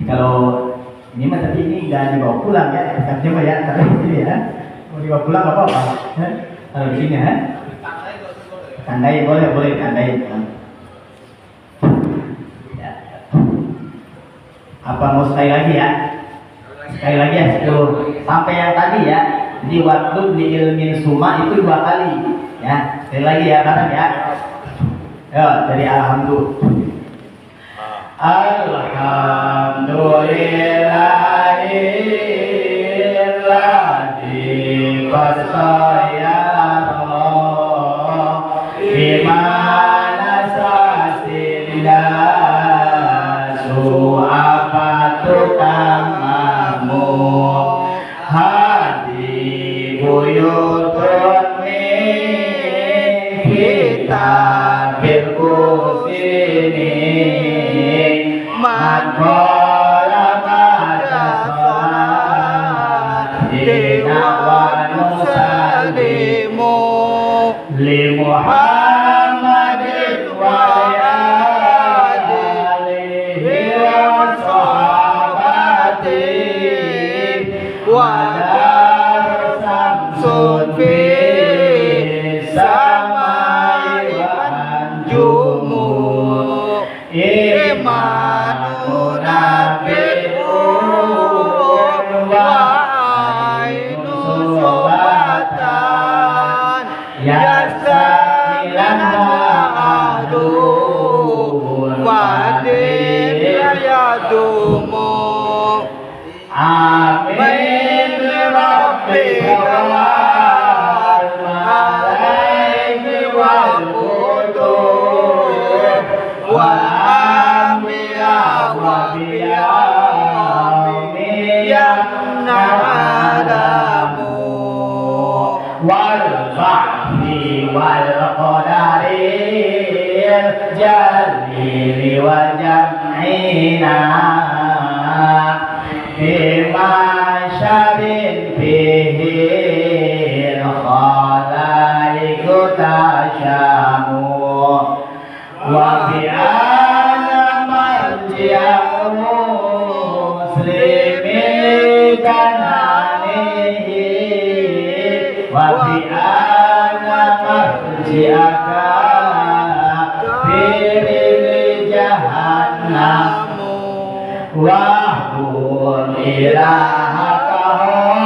Kalau ini mah tapi ini nggak dibawa pulang ya, coba ya, tapi ini ya, mau dibawa pulang apa apa? Kalau di sini ya, tandai boleh tandai. Ya. Apa mau sekali lagi ya? Sekali lagi ya, 10 sampai yang tadi ya. Jadi waktu di ilmin suma itu 2 kali ya. Sekali lagi ya, bareng ya. Ya, dari alhamdulillah. Alhamdulillahilladzi qad sayyara bimana sasinda su'afatu tamamu hadi buyutun min kitabil kusini Makola pada sholat Dina wa nusallimu Li Muhammadin wa alihi wa sahabati Wa darsamsun fi samai anjumu Amin Rabbika wal malaikati wal kutub wal anbiya wa biyawmin na'lamu wal ba'thi wal qadaril jalili wa jam'ina Bima syabin fihi al-khalaiku tasyamu Wa bi'ana marji'u muslimin kananihi Wa bi'ana marji'aka firili jahannamu Wahun ilahakahum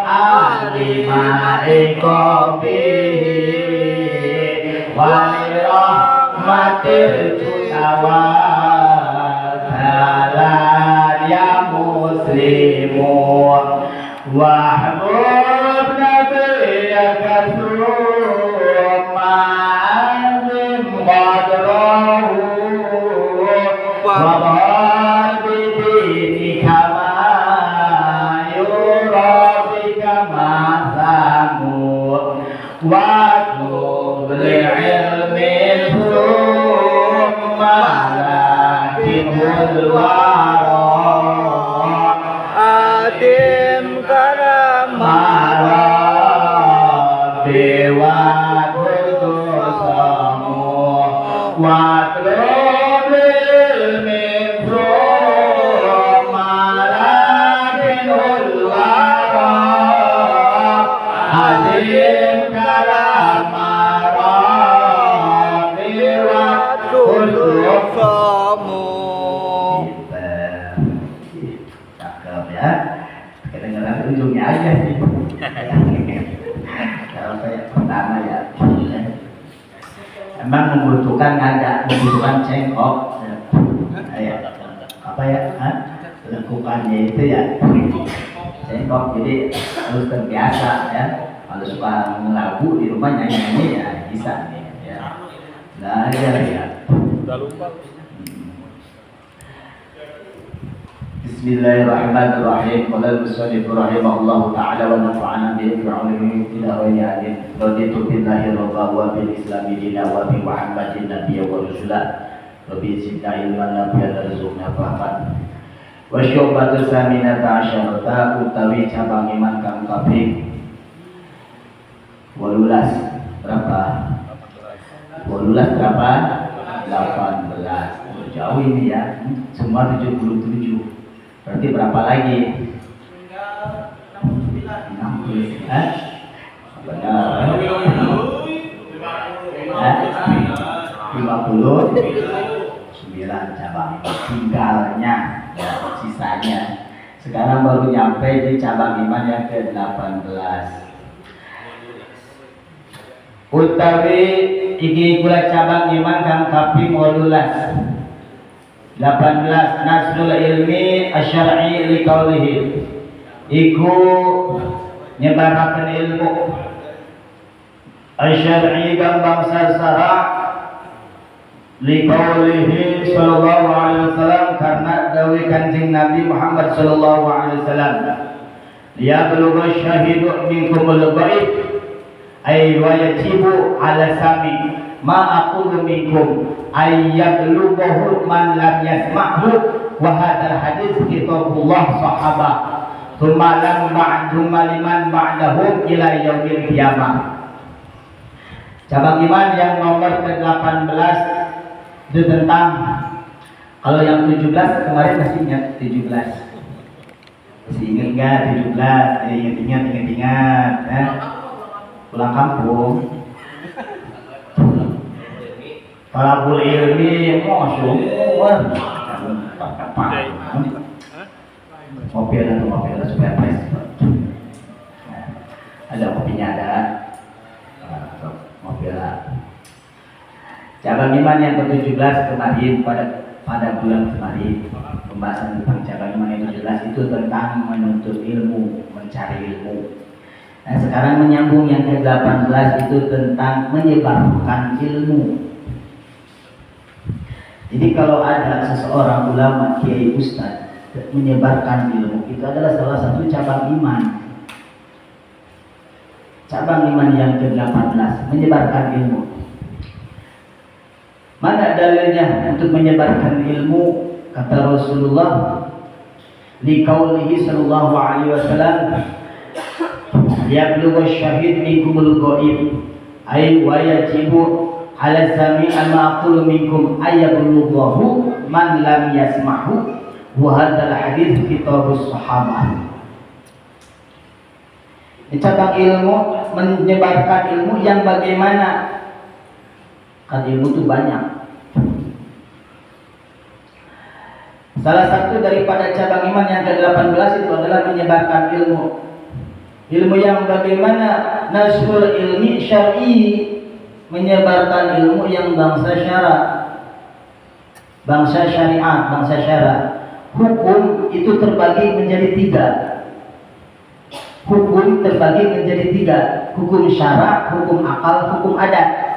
alima'ikobihi walirahmatil junawazalan ya muslimun Wahbub nabiyaka suma'azim qadrahu Waktu ilmin summa lakimul wara adim karamara dewa kudusamu waktu ilmin summa lakimul wara adim cakep ya, kedengeran ujungnya aja sih. Kalau saya pertama ya, emang membutuhkan cengkok, apa ya, lekukannya itu ya, cengkok. Jadi harus terbiasa ya. Kalau suka ngelagu di rumah nyanyi ya bisa nih ya. Nggak ada ya. Udah lupa. Bismillahirrahmanirrahim. Qala al-musannif rahimahullahu ta'ala wa nafa'ana bihi fi 'ulumi ila ghairi raditu billahi rabban wa bil islami dinan wa bi Muhammadin nabiyyan wa rasulan wa bi sidna ilman nabiyyan warzuqna fahman wa syu'batu saminata asyarata utawi cabang iman kang kaping 18 berapa? 18 berapa? 18. jauh ini ya. Semua 77. Berarti berapa lagi? Tinggal 69. 60. Benar. 59 cabang. Tinggalnya ya, sisanya. Sekarang baru nyampe di cabang iman yang ke-18. Utawi iki kula cabang iman kang kaping 18 nasrul ilmi asyar'i li qaulihi iku nyebaraken ilmu asyar'i kang bangsa syara li qaulihi sallallahu alaihi wasallam karena dawuh Kanjeng Nabi Muhammad sallallahu alaihi wasallam ya belugha syahidu minkumul ghaib ay wa yajibu ala sami ma aqulu minkum ay yablughu man lam yasma'hu wa hadzal hadis kitabullah sahabah thumma lam ba'dhum liman ba'dahum ila yaumil qiyamah. Cabang iman yang nomor ke-18 itu tentang, kalau yang 17 kemarin masih ingat 17, masih ingat nggak 17? Ingat ya. Pulang kampung talabul ilmi masyaallah mobil supaya pres ada kopinya ada mobil. Cabang iman yang ke-17 kemarin pada bulan kemarin pembahasan tentang cabang iman yang ke-17 itu tentang menuntut ilmu, mencari ilmu. Nah, sekarang menyambung yang ke-18 itu tentang menyebarkan ilmu. Jadi kalau ada seseorang ulama, kiai, ustaz menyebarkan ilmu, itu adalah salah satu cabang iman. Cabang iman yang ke-18 menyebarkan ilmu. Mana dalilnya untuk menyebarkan ilmu? Kata Rasulullah li qaulihi sallallahu alaihi wasallam yablughu syahid minkumul ghaib ay wa yajibu ala sami'a ma aqulu minkum ayablughu man lam yasma'hu wa hadzal hadis kitabus sahabah. Cabang ilmu menyebarkan ilmu yang bagaimana? Kan ilmu itu banyak. Salah satu daripada cabang iman yang ke-18 itu adalah menyebarkan ilmu. Ilmu yang bagaimana? Nasrul ilmi syar'i, menyebarkan ilmu yang bangsa syara, bangsa syariat, bangsa syara. Hukum itu terbagi menjadi 3. Hukum terbagi menjadi 3. Hukum syara, hukum akal, hukum adat.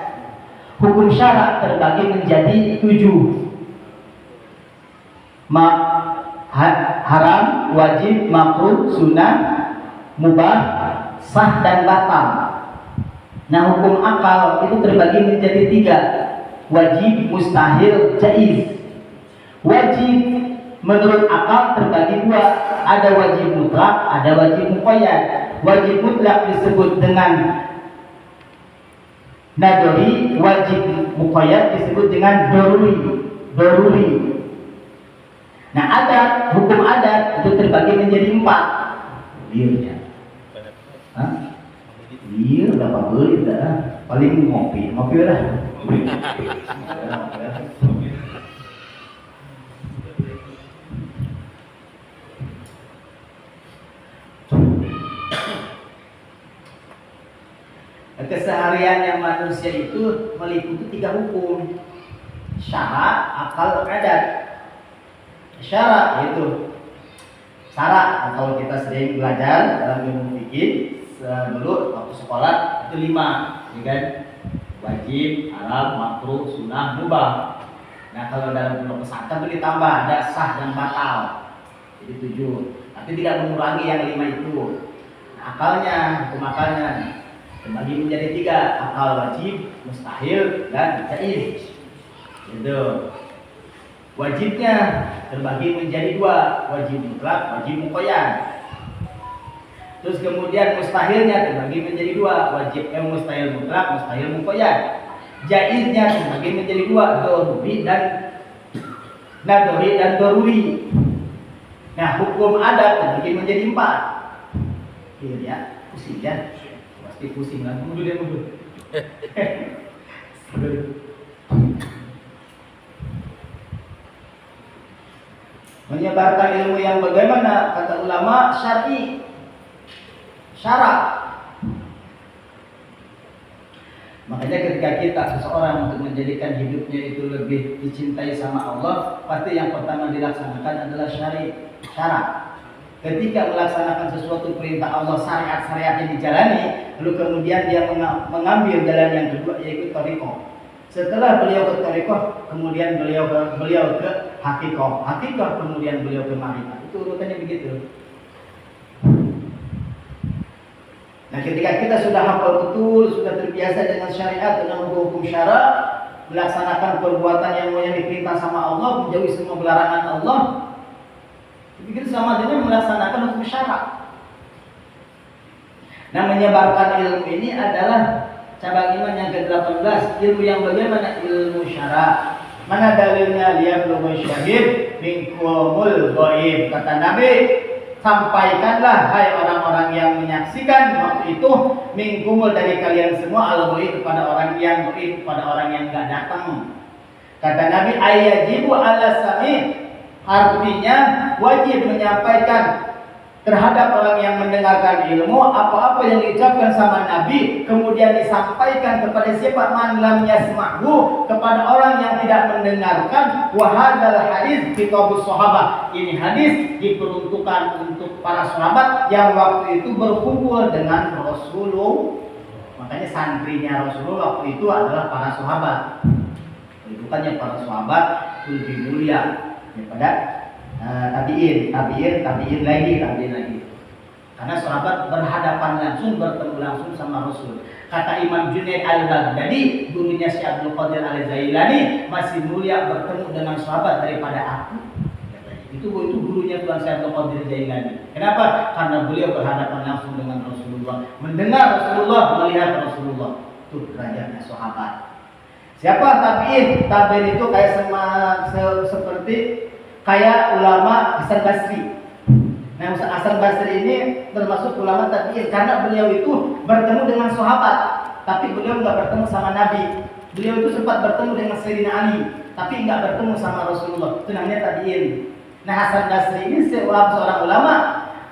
Hukum syara terbagi menjadi 7. Haram, wajib, makruh, sunnah, mubah, sah dan batal. Nah, hukum akal itu terbagi menjadi 3. Wajib, mustahil, jaiz. Wajib menurut akal terbagi 2. Ada wajib mutlak, ada wajib muqayyad. Wajib mutlak disebut dengan nadori, wajib muqayyad disebut dengan doruri. Nah, adat, hukum adat itu terbagi menjadi 4. Liurnya. Iya, berapa beli dah? Paling ngopi lah. Kesehariannya manusia itu meliputi 3 hukum: syara, akal, adat. Syara yaitu syarat, kalau kita sering belajar dalam ilmu fikih dulu waktu sekolah itu 5, ya kan? Wajib, haram, makruh, sunnah, mubah. Nah, kalau dalam ilmu pesantren itu ditambah ada sah dan batal, jadi 7. Tapi tidak mengurangi yang 5 itu. Nah, akalnya, hukum akalnya terbagi menjadi 3: akal wajib, mustahil, dan jaiz. Gitu. Wajibnya terbagi menjadi 2: wajib mutlak, wajib muqayyad. Terus kemudian mustahilnya terbagi menjadi 2: wajib mustahil mutlak, mustahil muqayyad. Jaiznya terbagi menjadi 2: doruri dan nadori dan doruri. Nah, hukum adat terbagi menjadi 4. Iya ya, pusing ya. Pasti pusing lah. Mundur dia mundur. Menyebarkan ilmu yang bagaimana? Kata ulama syar'i, syarat. Makanya ketika kita seseorang untuk menjadikan hidupnya itu lebih dicintai sama Allah, pasti yang pertama dilaksanakan adalah syarat. Ketika melaksanakan sesuatu perintah Allah, syariat-syariatnya dijalani, lalu kemudian dia mengambil jalan yang kedua, yaitu thariqah. Setelah beliau ke thariqah, kemudian beliau ke hakikah, kemudian beliau ke ma'rifah. Itu urutannya begitu. Nah, ketika kita sudah hafal betul, sudah terbiasa dengan syariat, dengan hukum syara, melaksanakan perbuatan yang diperintah sama Allah, menjauhi semua larangan Allah, itu sama dengan melaksanakan hukum syara. Nah, menyebarkan ilmu ini adalah cabang iman yang ke-18. Ilmu yang bagaimana? Ilmu syara. Mana dalilnya? Liyablughal syahid minkumul ghaib. Kata Nabi, sampaikanlah hai orang-orang yang menyaksikan waktu itu minkumul dari kalian semua al-ghaib kepada orang yang ghaib, kepada orang yang enggak datang. Kata Nabi, ayajibu ala sami, artinya wajib menyampaikan terhadap orang yang mendengarkan ilmu apa-apa yang diucapkan sama Nabi, kemudian disampaikan kepada siapa? Man lam yasma'hu, kepada orang yang tidak mendengarkan. Wa hadzal hadis kitabus sahabah, ini hadis diperuntukkan untuk para sahabat yang waktu itu berkumpul dengan Rasulullah. Makanya santrinya Rasulullah waktu itu adalah para sahabat. Bukannya para sahabat lebih mulia daripada tabiin lagi. Karena sahabat berhadapan langsung, bertemu langsung sama Rasul. Kata Imam Junaid al-Baghdadi, gurunya Syekh Abdul Qadir al-Jailani, masih mulia bertemu dengan sahabat daripada aku. Itu gurunya Tuan Syekh Abdul Qadir al-Jailani. Kenapa? Karena beliau berhadapan langsung dengan Rasulullah, mendengar Rasulullah, melihat Rasulullah. Itu derajatnya sahabat. Siapa tabiin? Tabiin itu kayak seperti kayak ulama Hasan Basri. Nah, Hasan Basri ini termasuk ulama tabi'in karena beliau itu bertemu dengan sahabat, tapi beliau enggak bertemu sama Nabi. Beliau itu sempat bertemu dengan Sayyidina Ali, tapi enggak bertemu sama Rasulullah. Itu namanya tabi'in. Nah, Hasan Basri ini seorang ulama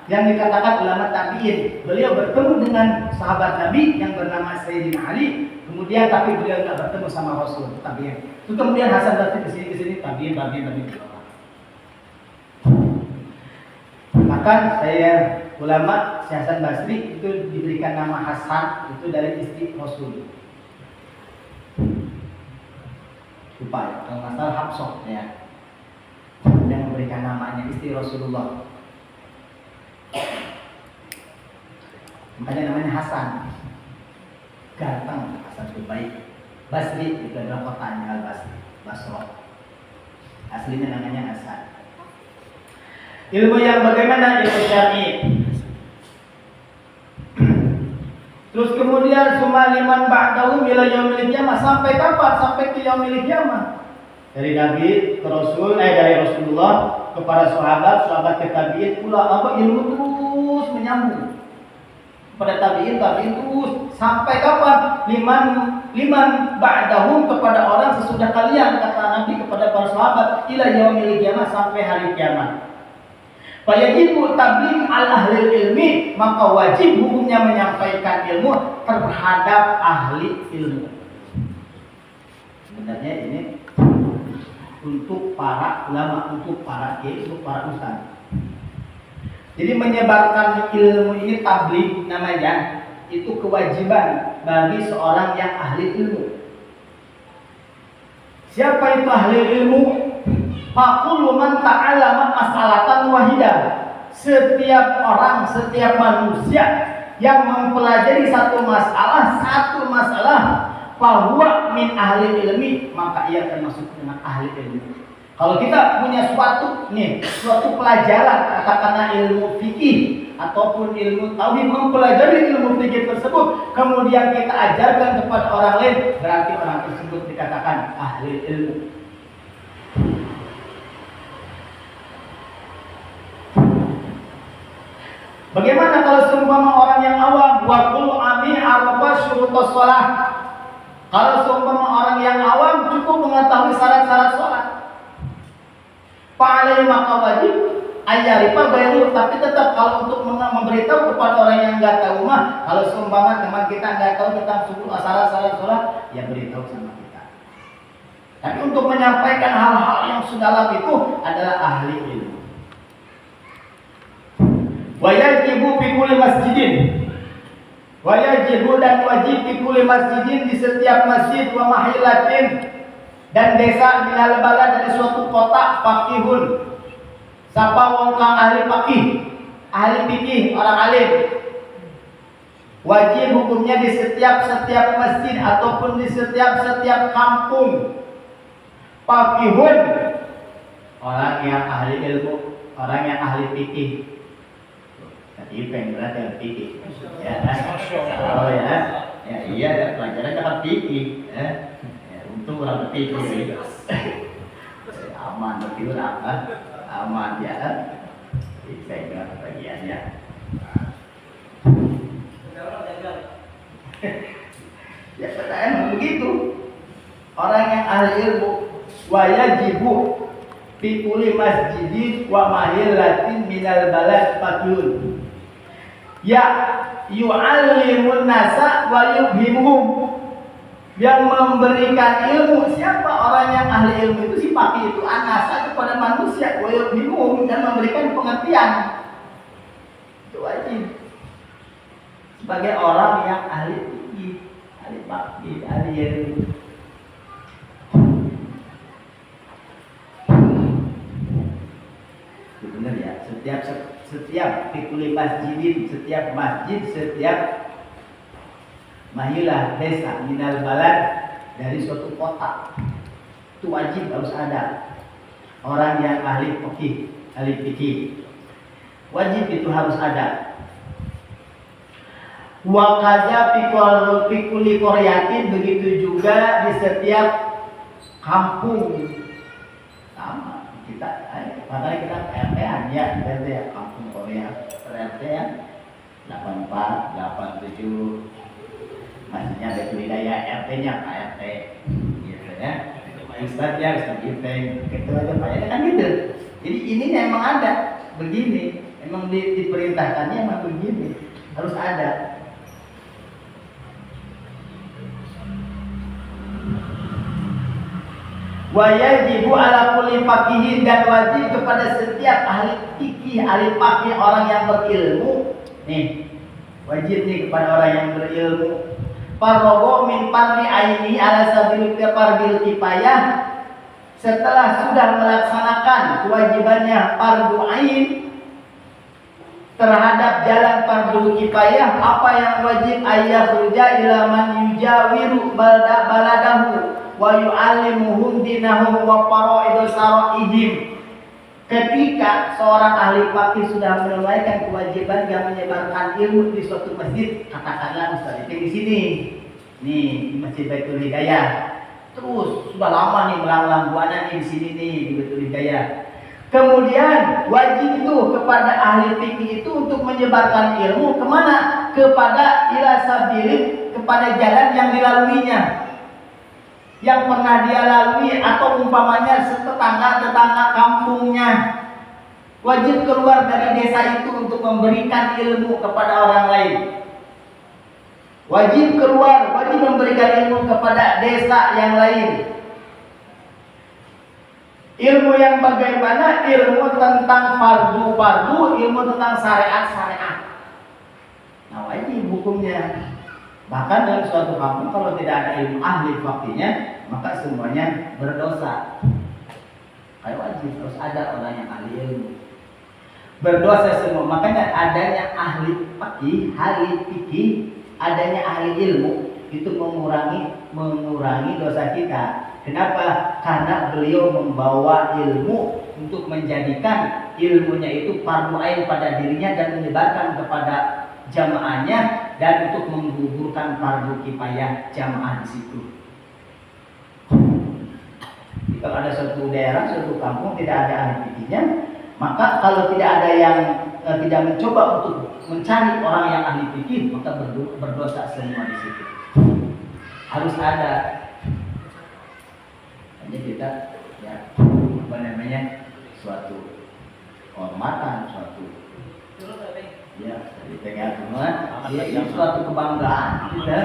yang dikatakan ulama tabi'in. Beliau bertemu dengan sahabat Nabi yang bernama Sayyidina Ali, kemudian tapi beliau enggak bertemu sama Rasul, tabi'in. Itu kemudian Hasan Basri kesini tabi'in. Bahkan saya ulama Syekh Hasan Basri itu diberikan nama Hasan itu dari istri Rasul. Lupa ya, kalau nggak salah Hafsah ya, yang memberikan namanya istri Rasulullah. Makanya namanya Hasan. Ganteng, Hasan itu baik. Basri itu adalah kotanya Al-Basri, Basra. Aslinya namanya Hasan. Ilmu yang bagaimana? Ilmu syar'i. Terus kemudian sumaliman ba'dahu ila yaumil qiyamah. Sampai kapan? Sampai ke yaumil qiyamah. Dari Nabi ke Rasul, dari Rasulullah kepada sahabat ke tabi'in pula ilmu terus menyambung. Pada tabi'in terus sampai kapan? Liman ba'dahum, kepada orang sesudah kalian, kata Nabi kepada para sahabat, ila yaumil qiyamah, sampai hari kiamat. Fayajibu tabligh al-ahli ilmi, maka wajib hukumnya menyampaikan ilmu terhadap ahli ilmu. Sebenarnya ini untuk para ulama, untuk para kiai, untuk para ustaz. Jadi menyebarkan ilmu ini tabligh namanya, itu kewajiban bagi seorang yang ahli ilmu. Siapa itu ahli ilmu? Faqul man ta'allama mas'alatan wahidah. Setiap orang, setiap manusia yang mempelajari satu masalah, fahuwa min ahli ilmi, maka ia termasuk dengan ahli ilmu. Kalau kita punya suatu pelajaran, katakanlah ilmu fikih ataupun ilmu tauhid, mempelajari ilmu fikih tersebut, kemudian kita ajarkan kepada orang lain, berarti orang tersebut dikatakan ahli ilmu. Bagaimana kalau seumpama orang yang awam wa qul ami arba syurutus shalah? Kalau seumpama orang yang awam cukup mengetahui syarat-syarat salat. Fa'alaihi maka wajib ayyarifa bayu, tapi tetap kalau untuk memberitahu kepada orang yang enggak tahu mah, kalau seumpama teman kita enggak tahu tentang syarat-syarat salat, ya beritahu sama kita. Tapi untuk menyampaikan hal-hal yang sedalam itu adalah ahli ilmu. Wa yajibu fi kulli masjidin. Wa yajibu dan wajib fi kulli masjidin, di setiap masjid, wa mahillatin dan desa, minal balad dari suatu kota, faqihun. Sapa wong kang ahli faqih, ahli fikih, orang alim. Wajib hukumnya di setiap masjid ataupun di setiap kampung. Faqihun, orang yang ahli ilmu, orang yang ahli fikih. Tadi pengen berarti fikih. Ya, oh ya. Ya iya ya, pelajaran kan fikih, ya. Untung orang fikih. Aman betul apa? Aman ya. Pengen bagiannya. Ya pertanyaan begitu. Orang yang ahli ilmu wa yajibu fi kulli masjidin wa mahillatin minal balad faqihun. Ya yu'allimun nasa wa yubhimuhum, yang memberikan ilmu. Siapa orang yang ahli ilmu itu? Si faqih itu anasa kepada manusia, wa yubhimuhum, dan memberikan pengertian. Itu wajib sebagai orang yang ahli fikih, ahli faqih, ahli ilmu. Benar ya, setiap fikuli masjidin, setiap masjid, setiap mahilah, desa, minal balad dari suatu kota, itu wajib harus ada orang yang ahli fikih, wajib itu harus ada. Wa kaza fikuli qaryatin, begitu juga di setiap kampung. Sama kita, makanya kita RT-an ya, RT ya, kampung Korea, RT ya, 84, 87, maksudnya ada budaya RT-nya, Pak RT, gitu ya. Ustaz ya, Ustaz Ipeng, gitu aja Pak, ya kan gitu. Jadi ini memang ada, begini, memang diperintahkannya memang begini, harus ada. Wa yajibu ala kulli faqihin, dan wajib kepada setiap ahli fikih, ahli faqih, orang yang berilmu. Nih, wajib nih kepada orang yang berilmu. Farrogo min fardi aini ala sabil fardil kifayah, setelah sudah melaksanakan kewajibannya fardu ain terhadap jalan fardu kifayah, apa yang wajib ayyakhuja ila man yujawiru baladahu wa yu'allimuhum dinahum wa fara'idus sara'ihim. Ketika seorang ahli fikih sudah menunaikan kewajiban yang menyebarkan ilmu di suatu masjid, katakanlah Ustaz di sini, nih di Masjid Baitul Hidayah, terus sudah lama nih melanglang buana nih di sini nih di Baitul Hidayah. Kemudian wajib itu kepada ahli fikih itu untuk menyebarkan ilmu kemana? Kepada ila sabilin, kepada jalan yang dilaluinya, yang pernah dia lalui, atau umpamanya tetangga kampungnya. Wajib keluar dari desa itu untuk memberikan ilmu kepada orang lain. Wajib keluar, wajib memberikan ilmu kepada desa yang lain. Ilmu yang bagaimana? Ilmu tentang fardu-fardu, ilmu tentang syariat-syariat. Nah, wajib hukumnya. Bahkan dalam suatu kampung kalau tidak ada ilmu ahli fakihnya, maka semuanya berdosa. Kayak wajib harus ada orang yang ahli ilmu. Berdosa semua. Makanya adanya ahli fikih, adanya ahli ilmu itu mengurangi dosa kita. Kenapa? Karena beliau membawa ilmu untuk menjadikan ilmunya itu fardu ain pada dirinya dan menyebarkan kepada jamaahnya, dan untuk menggugurkan fardu kifayah jamaah di situ. Kalau ada suatu daerah, suatu kampung tidak ada ahli fikihnya, maka kalau tidak ada yang tidak mencoba untuk mencari orang yang ahli fikih, maka berdosa semua di situ. Harus ada. Hanya kita ya apa namanya suatu kehormatan, suatu ya dipegang semua, ya suatu kebanggaan kita,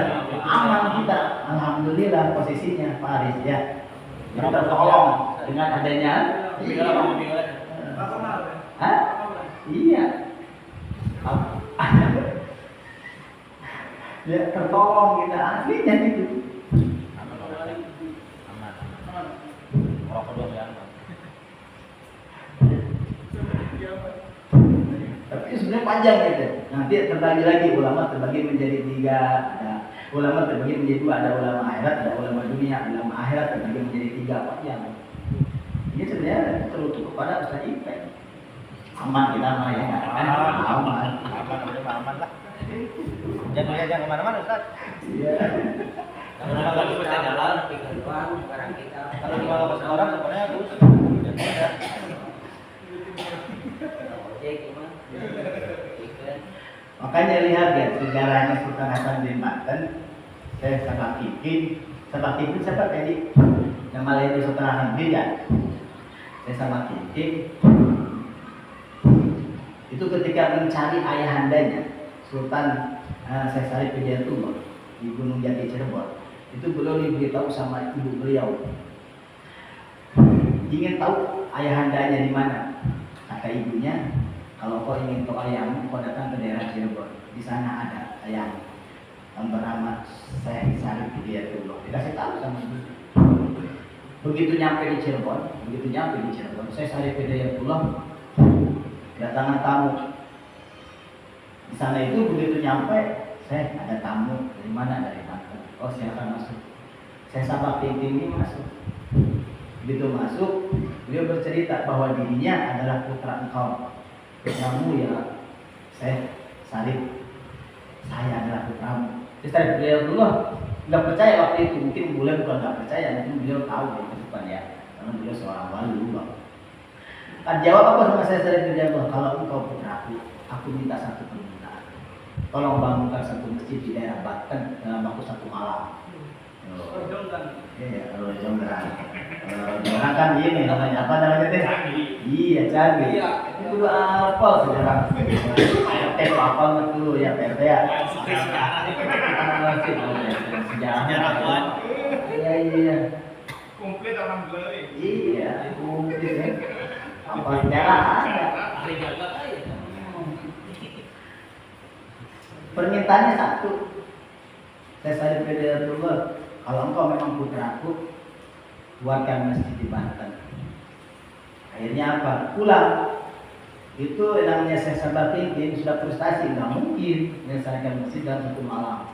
aman kita, alhamdulillah posisinya Paris ya. Kita tolong dengan adanya. Hah? Iya. Ya tertolong kita aslinya gitu. Tapi sebenarnya panjang gitu. Nanti terbagi lagi ulama terbagi menjadi 3. Ada ulama terbagi menjadi 2. Ada ulama akhirat, ada ulama dunia. Ulama akhirat terbagi menjadi 3 panjang. Ini sebenarnya tertutup kepada Ustaz Ipek. Aman kita mah ya nggak? Aman lah. Jangan kemana-mana Ustaz. Iya. Kalau kita jalan, tinggal doang sekarang kita. Kalau cuma ke orang sebenarnya terus. Makanya lihat ya sejarahnya Sultan Hasan bin Banten. Saya Sabak Kipin siapa tadi? Nama lain Sultan Hasan bin ya. Saya Sabak Kipin. Itu ketika mencari ayahandanya Sultan Syekh Sarif Hidayatullah di Gunung Jati Cirebon. Itu beliau diberitahu sama ibu beliau. Ingin tahu ayahandanya di mana? Kata ibunya, kalau kau ingin tahu ayahmu, kau datang ke daerah Cirebon. Di sana ada ayah yang bernama Syekh Sarif Hidayatullah. Dikasih tahu sama ibu. Begitu nyampe di Cirebon, Syekh Sarif Hidayatullah kedatangan tamu. Di sana itu begitu nyampe, saya ada tamu dari mana? Dari Banten. Oh silakan masuk. Saya Sabak Kipin ini masuk. Begitu masuk, beliau bercerita bahwa dirinya adalah putra engkau. Kamu ya, saya Sarif. Saya adalah putramu. Jadi beliau dulu nggak percaya waktu itu. Mungkin beliau bukan nggak percaya, mungkin beliau tahu itu bukan ya. Karena beliau seorang wali bang. Jawab apa sama saya Sarif Hidayatullah? Kalau engkau putraku, aku minta satu permintaan. Tolong bangunkan satu masjid di daerah Banten dalam waktu 1 malam. Iya, kalau Jonggrang. Kalau Jonggrang kan ini namanya apa namanya teh? Iya, Candi. Itu apa sejarah? RT itu apa betul ya RT ya? Sejarah. Iya. Komplit alhamdulillah. Iya, komplit ya. Apa sejarah ada? Permintaannya satu. Saya Sarif Hidayatullah, kalau engkau memang putraku, buatkan masjid di Banten. Akhirnya apa? Pulang. Itu namanya saya Sabak Kipin sudah frustasi, nggak mungkin menyelesaikan masjid dalam 1 malam.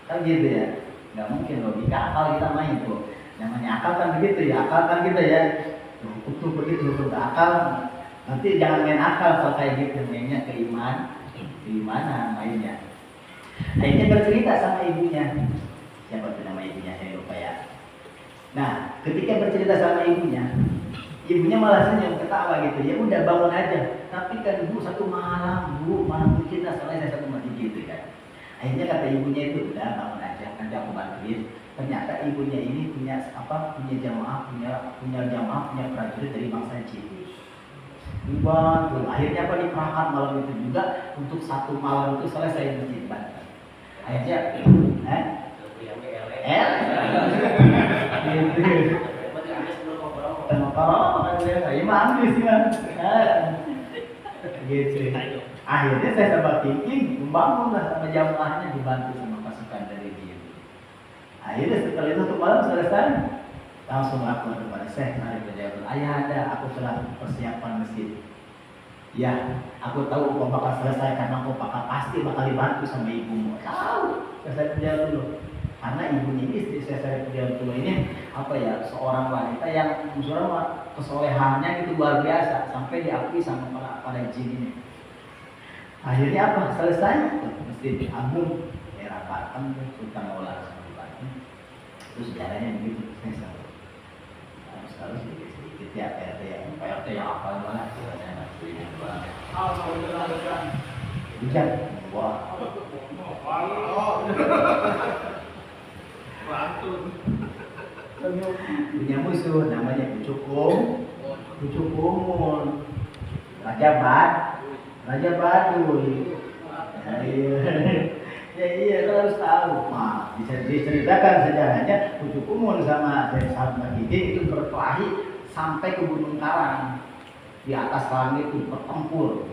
Kan gitu ya, nggak mungkin logika akal kita main tuh. Namanya akal kan begitu ya, akal kan gitu ya. Hukum begitu, hukum akal. Nanti jangan main akal kalau kayak gitu, mainnya keimanan mainnya. Akhirnya bercerita sama ibunya. Siapa tuh nama ibunya? Saya lupa ya. Nah, ketika bercerita sama ibunya malah senyum ketawa gitu. Ya udah bangun aja. Tapi kan Bu 1 malam, Bu mana mungkin lah soalnya saya 1 masjid gitu kan. Akhirnya kata ibunya itu udah bangun aja, nanti aku bantuin. Ternyata ibunya ini punya jamaah, punya prajurit dari bangsa Jin. Dibantu. Akhirnya apa diperangkat malam itu juga untuk 1 malam itu selesai masjid Banten. Akhirnya, Akhirnya saya Sabak Kipin membangunlah sama jamaahnya, dibantu sama pasukan dari dia. Akhirnya setelah itu 1 malam selesai, langsung aku kepada Syekh Sarif Hidayatullah, ayah ada, aku telah persiapan masjid. Ya, aku tahu kau bakal selesai karena kau pasti bakal dibantu sama ibumu. Tahu, saya kerja dulu. Karena ibunya ini istri saya kerja dulu ini apa ya, seorang wanita yang kesolehannya itu luar biasa sampai diakui sama para jin ini. Akhirnya apa? Selesai Masjid Agung era Batam, Sultan Maulana Batam. Itu sejarahnya begitu. Harus sedikit-sedikit ya, PRT yang apa mana? Hujan. Wah. Punya musuh namanya Pucuk Umun. Raja Baduy. Ya iya harus tahu. Nah, bisa diceritakan sejarahnya Pucuk Umun sama Sahabat Mahidin itu berkelahi sampai ke Gunung Karang. Di atas langit itu bertempur.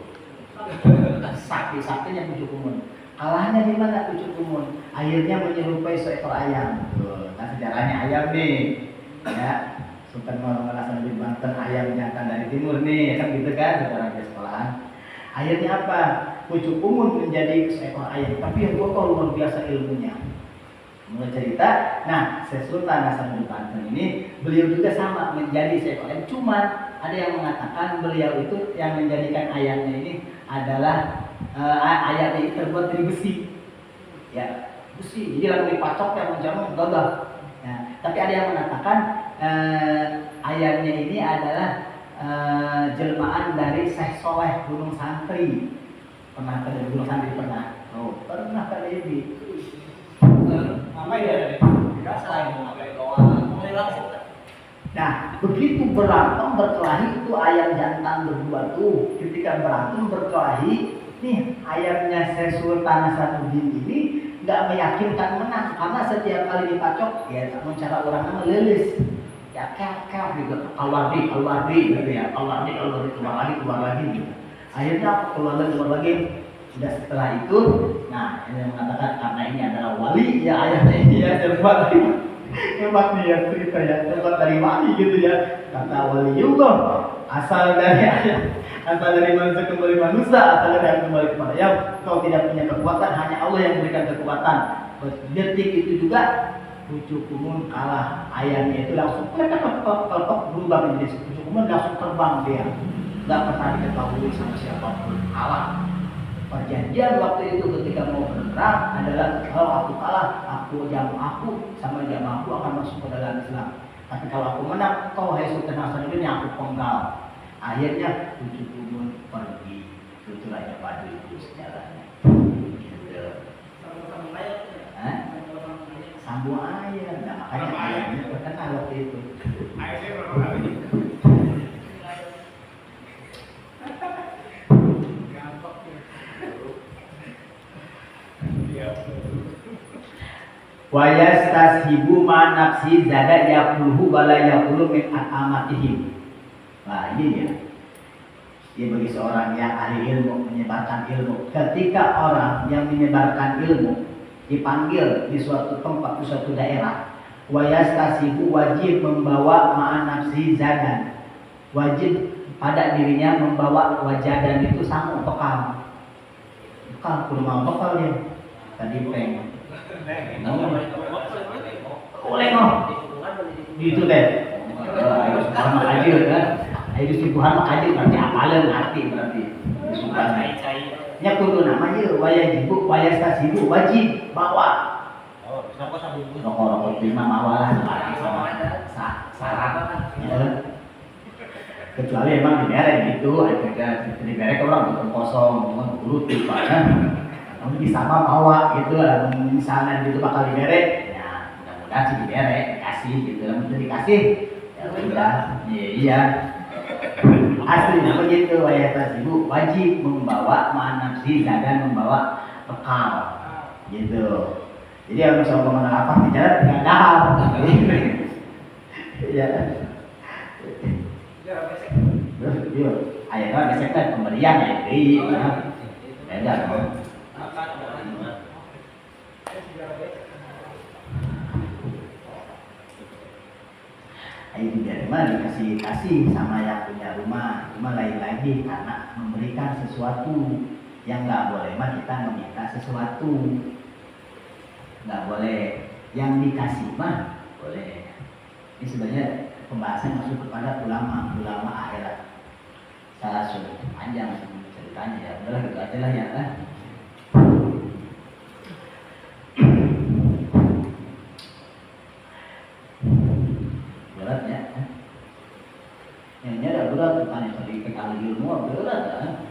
Sakti-saktinya Pucuk Umun. Kalahnya di mana Pucuk Umun? Akhirnya menyerupai seekor ayam. Tuh, kan sejarahnya ayam nih. Ya, Sultan Muhammad Hasanuddin Banten ayam jantan dari timur nih, kan gitu kan sejarah di sekolahan. Akhirnya apa? Pucuk Umun menjadi seekor ayam, tapi yang gua luar biasa ilmunya. Mulai cerita, nah Sultan Hasanuddin Banten ini beliau juga sama menjadi seekor ayam. Cuma ada yang mengatakan beliau itu yang menjadikan ayamnya ini adalah ayamnya itu terbuat dari besi, ya besi. Jadi lalu dipacok yang menjamu gagah. Ya, tapi ada yang mengatakan ayamnya ini adalah jelmaan dari Syekh Soleh Gunung Santri. Pernah ke Gunung Santri pernah? Oh, pernah ke Dewi. Apa ya? Nah, begitu berantem berkelahi itu ayam jantan berdua tuh. Ketika berantem berkelahi, nih ayamnya Syekh Sultan Hasanuddin ini nggak meyakinkan menang karena setiap kali dipacok ya cara orang nama lelis. Ya kakak gitu, keluar di gitu ya, keluar lagi gitu. Akhirnya keluar lagi. Sudah setelah itu, nah ini yang mengatakan karena ini adalah wali ya ayahnya ini ya terbuat hebat nih ya cerita ya terbuat dari wali gitu ya. Kata wali juga asal dari ayah, asal dari manusia kembali manusia, asal dari ayah kembali kepada ayah. Kau tidak punya kekuatan, hanya Allah yang memberikan kekuatan. Detik itu juga Pucuk Umun kalah, ayamnya itu langsung berubah menjadi Pucuk Umun langsung terbang dia, nggak pernah diketahui sama siapapun, kalah. Perjanjian waktu itu ketika mau berperang adalah kalau aku kalah, aku sama jamaahku akan masuk ke dalam Islam. Tapi kalau aku menang, kau hai Sultan Hasanuddin yang aku penggal. Akhirnya Pucuk Umun pergi. Itu Raja Baduy itu sejarahnya. Gitu. Sambung air, nah makanya ayamnya terkenal waktu itu. Ayamnya berapa kali? Wa yastashibu ma nafsi zada yaquluhu wa la yaqulu min amatihim. Nah ini dia. Dia bagi seorang yang ahli ilmu menyebarkan ilmu. Ketika orang yang menyebarkan ilmu dipanggil di suatu tempat, di suatu daerah, wa yastashibu wajib membawa ma nafsi zada. Wajib pada dirinya membawa wajadan itu sama bekal. Bekal kudu mau bekal dia. Tadi peng. Boleh noh. Gitu deh. Sama aja kan. Ayo sibuhan mah aja berarti apalan arti berarti. Suka nya kudu namanya wajib wajib bawa. Oh, rokok sambil Rokok lima mawalah sama syarat. Kecuali emang diberek gitu, ada diberek orang bukan kosong, urut tipe kan. Kamu bisa bawa gitu lah, misalnya gitu bakal diberek, ya mudah-mudahan sih diberek, dikasih gitu, udah dikasih, ya udah, iya, aslinya begitu, ibu wajib membawa manafsi dan membawa bekal, gitu. Jadi kalau misalnya kemana apa bicara dengan dahal, ya, iya, ayatnya besek kan pemberian ya, iya, beda dong. Itu dari mana dikasih sama yang punya rumah, cuma lain lagi karena memberikan sesuatu yang nggak boleh mah kita meminta sesuatu, nggak boleh yang dikasih mah boleh. Ini sebenarnya pembahasan masuk kepada ulama akhirat. Salah sudah panjang ceritanya ya, udahlah gitu aja lah ya lah. Berat ya. Yang ada berat bukan yang tadi kenal ilmu berat kan.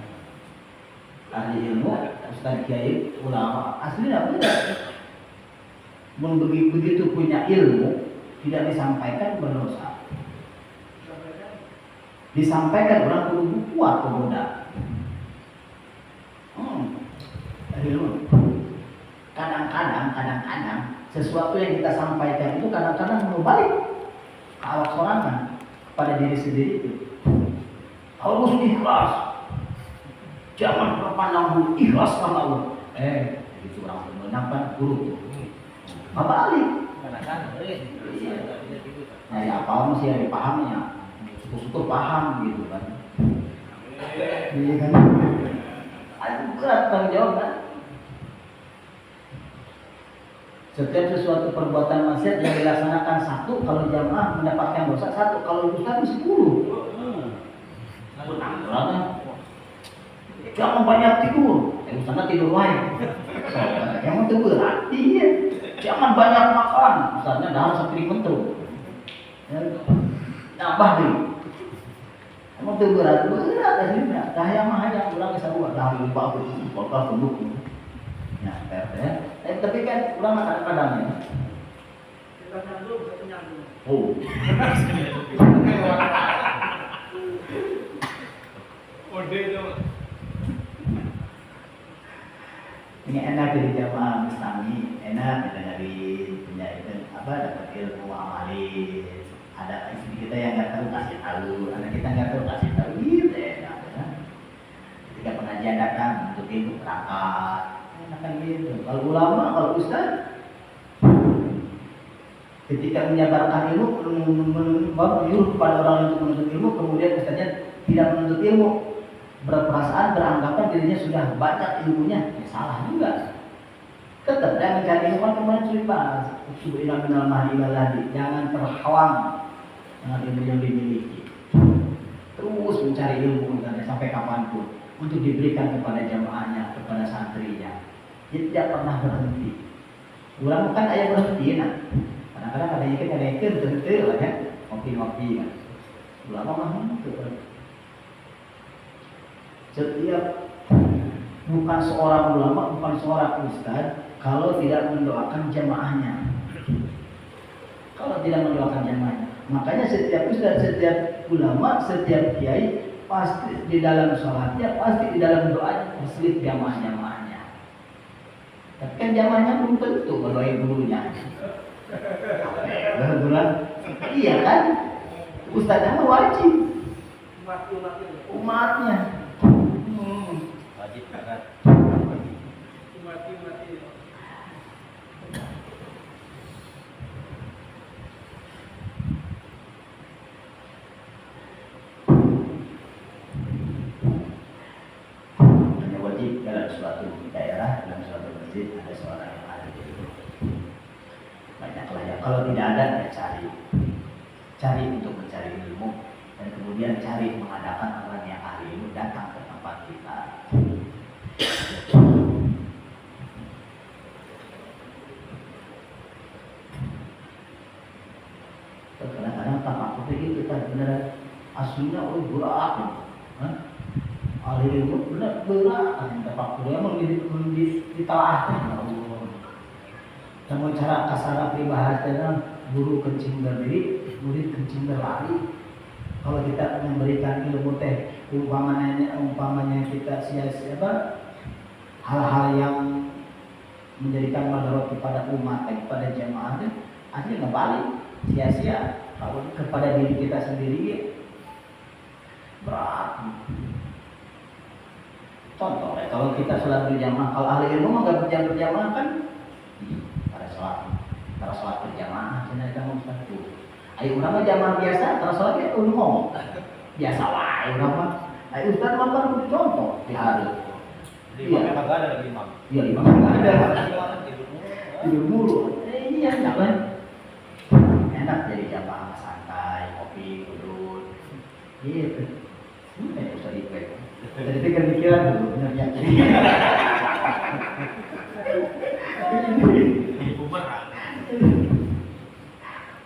ahli ilmu, ustaz kiai, ulama, aslinya benar. Begitu punya ilmu tidak disampaikan berdosa. Disampaikan orang kudu kuat pemuda. Ilmu. Kadang-kadang sesuatu yang kita sampaikan itu kadang-kadang berbalik ke awak sorangan kepada diri sendiri itu. Harus ikhlas. Jangan berpandang bulu, ikhlas sama Allah. Itu orang mengenangkan guru. Balik. Nah, ya apa masih ada pahamnya. Syukur-syukur paham gitu kan. Iya kan? Itu berat tanggung jawab kan. Setiap sesuatu perbuatan maksiat yang dilaksanakan satu, kalau jamaah mendapatkan dosa satu, kalau ustaz 10. Jangan banyak tidur. Ustaznya tidur lain. Yang itu berat. Iya. Jangan banyak makan. Ustaznya dalam sepiring mentul. Nambah deh. Emang itu berat. Berat. Daya mah yang ulang bisa buat. Dah lupa aku. Bakal tunduk. Ya, tapi kan ulang kadang-kadang ya. Oh. Ini enak jadi jamaah Islami, enak kita dari punya itu apa dapat ilmu amali. Ada istri kita yang nggak tahu kasih tahu, anak kita nggak tahu kasih tahu, gitu enak ya. Ketika pengajian datang untuk ilmu berangkat, enak kan gitu. Kalau ulama, kalau ustaz, ketika menyabarkan ilmu, menyuruh kepada orang untuk menuntut ilmu, kemudian ustaznya tidak menuntut ilmu, berperasaan beranggapan dirinya sudah banyak ilmunya, ya salah juga. Tetap jangan mencari ilmu kan kemarin sudah bahas. Subhanallah minal mahdi jangan terhawang dengan ilmu yang dimiliki. Terus mencari ilmu sampai kapanpun untuk diberikan kepada jamaahnya, kepada santrinya. Dia tidak pernah berhenti. Ulama kan ayat berhenti nah. Kadang-kadang ada yang berhenti lah ya, ngopi-ngopi kan. Ulama mah itu berhenti. Setiap bukan seorang ulama, bukan seorang ustaz kalau tidak mendoakan jamaahnya. Kalau tidak mendoakan jamaahnya. Makanya setiap ustaz, setiap ulama, setiap kiai pasti di dalam sholatnya, pasti di dalam doanya terselip jamaah-jamaahnya. Tapi kan jamaahnya belum tentu berdoa gurunya. Iya kan? Ustaznya wajib. Umatnya. Wajib banget. Hanya wajib dalam suatu daerah, dalam suatu masjid ada seorang yang ahli ilmu. Banyaklah ya. Kalau tidak ada, ya cari untuk mencari ilmu dan kemudian cari mengadakan orang yang ahli ilmu datang ke tempat kita. Kadang-kadang tapak itu kita benar aslinya berat. Ahli ilmu benar berat. Tapak emang ditelaah. Namun cara kasar pribahasanya guru kencing berdiri, murid kencing berlari. Kalau kita memberikan ilmu teh umpamanya kita sia-sia hal-hal yang menjadikan madarat kepada umat kepada jamaah aja nggak balik sia-sia. Kalau kepada diri kita sendiri berat. Contoh kalau kita sholat berjamaah, kalau ahli ilmu nggak berjamaah kan para sholat berjamaah cina kamu satu. Ayo urang jamaah biasa, para sholat itu ngomong biasa wae urang mah. Ayo ustaz mah kan contoh di hari. Iya, kagak ada lagi imam. Iya, imam enggak ada. Tidur mulu. Iya, kan. Enak jadi jamaah santai, kopi, duduk. Gitu. Ini usah dipek. Jadi pikir-pikiran dulu benernya.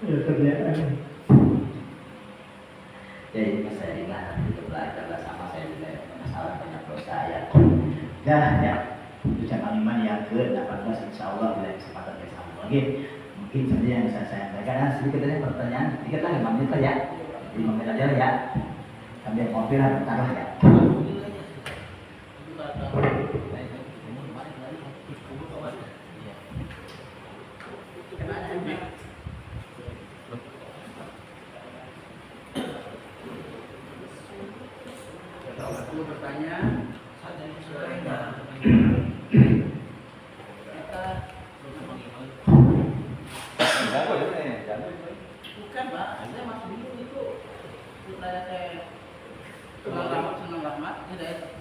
Ya ternyata. Ya ini saya juga nanti belajar sama saya juga masalah banyak dosa ya. ya. Itu cabang iman yang ke-18 insya Allah bila kesempatan yang sama lagi. Mungkin saja yang bisa saya sampaikan. Sedikit aja pertanyaan, sedikit lah 5 menit lah ya. 5 menit aja lah ya. Sambil ngopi lah bentar lah ya. Kalau bertanya, bukan Pak, saya masih bingung itu. Saya senang rahmat, tidak